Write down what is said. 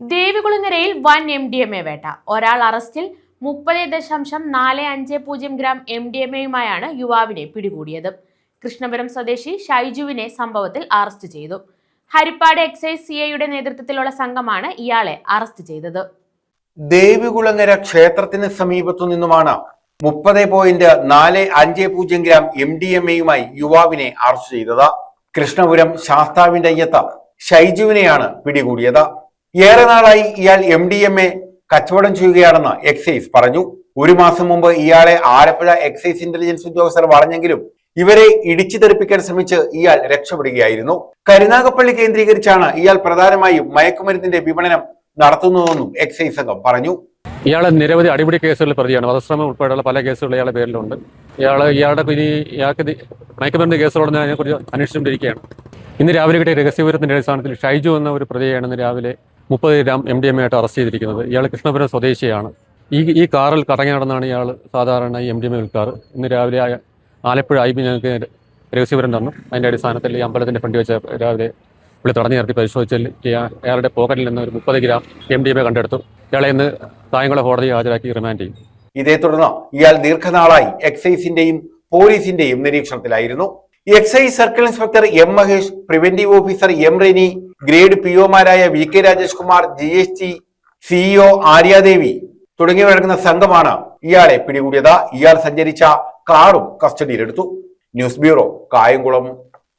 ദേവികുളങ്ങരയിൽ വൻ MDMA വേട്ട. ഒരാൾ അറസ്റ്റിൽ. 30.450 ഗ്രാം MDMAയുമായാണ് യുവാവിനെ പിടികൂടിയത്. കൃഷ്ണപുരം സ്വദേശി ഷൈജുവിനെ സംഭവത്തിൽ അറസ്റ്റ് ചെയ്തു. ഹരിപ്പാട് എക്സൈസ് CIയുടെ നേതൃത്വത്തിലുള്ള സംഘമാണ് ഇയാളെ അറസ്റ്റ് ചെയ്തത്. ദേവികുളങ്ങര ക്ഷേത്രത്തിന് സമീപത്തു നിന്നുമാണ് 30.450 ഗ്രാം MDMAയുമായി യുവാവിനെ അറസ്റ്റ് ചെയ്തത്. കൃഷ്ണപുരം ശാസ്താവിന്റെ അയ്യത്ത് ഷൈജുവിനെയാണ് പിടികൂടിയത്. ഏറെ നാളായി ഇയാൾ MDMA കച്ചവടം ചെയ്യുകയാണെന്ന് എക്സൈസ് പറഞ്ഞു. ഒരു മാസം മുമ്പ് ഇയാളെ ആലപ്പുഴ എക്സൈസ് ഇന്റലിജൻസ് ഉദ്യോഗസ്ഥർ വളഞ്ഞെങ്കിലും ഇവരെ ഇടിച്ചു തെറിപ്പിക്കാൻ ശ്രമിച്ച് ഇയാൾ രക്ഷപ്പെടുകയായിരുന്നു. കരുനാഗപ്പള്ളി കേന്ദ്രീകരിച്ചാണ് ഇയാൾ പ്രധാനമായും മയക്കുമരുന്നിന്റെ വിപണനം നടത്തുന്നതെന്നും എക്സൈസ് സംഘം പറഞ്ഞു. ഇയാളെ നിരവധി അടിപിടി കേസുകളിൽ പ്രതിയാണ്. വധശ്രമം ഉൾപ്പെടെയുള്ള പല കേസുകൾ ഇയാളുടെ പേരിലുണ്ട്. ഇയാളുടെ മയക്കുമരുന്ന് കേസുകളോട് അതിനെക്കുറിച്ച് അന്വേഷിച്ചുകൊണ്ടിരിക്കുകയാണ്. ഇന്ന് രാവിലെ കിട്ടിയ രഹസ്യവിവരത്തിന്റെ അടിസ്ഥാനത്തിൽ ഷൈജു എന്ന ഒരു പ്രതിയെയാണ് ഇന്ന് രാവിലെ 30 ഗ്രാം MDMA ആയിട്ട് അറസ്റ്റ് ചെയ്തിരിക്കുന്നത്. ഇയാൾ കൃഷ്ണപുരം സ്വദേശിയാണ്. ഈ കാറിൽ കറങ്ങി നടന്നാണ് ഇയാൾ സാധാരണ ഈ MDMA വിൽക്കാറ്. ഇന്ന് രാവിലെ ആലപ്പുഴ IB ഞങ്ങൾക്ക് രഹസ്യവിവരം തന്നു. അതിന്റെ അടിസ്ഥാനത്തിൽ ഈ അമ്പലത്തിന്റെ ഫ്രണ്ട് വെച്ച് രാവിലെ ഇവിടെ തടഞ്ഞു നിർത്തി പരിശോധിച്ചാൽ അയാളുടെ പോക്കറ്റിൽ നിന്ന് ഒരു 30 ഗ്രാം MDMA കണ്ടെടുത്തു. ഇയാളെ ഇന്ന് കായംകുളം കോടതിയിൽ ഹാജരാക്കി റിമാൻഡ് ചെയ്യും. ഇതേ തുടർന്ന് ഇയാൾ ദീർഘനാളായി എക്സൈസിന്റെയും പോലീസിന്റെയും നിരീക്ഷണത്തിലായിരുന്നു. Excise circle inspector M Mahesh, preventive officer M Reni, grade POമാരായ VK Rajesh Kumar, GST CEO Aryadevi തുടങ്ങിയവരടങ്ങുന്ന സംഘമാണ് ഇയാളെ പിടികൂടിയത്. ഇയാൾ സഞ്ചരിച്ച കാറും കസ്റ്റഡിയിലെടുത്തു. News bureau, Kayamkulam.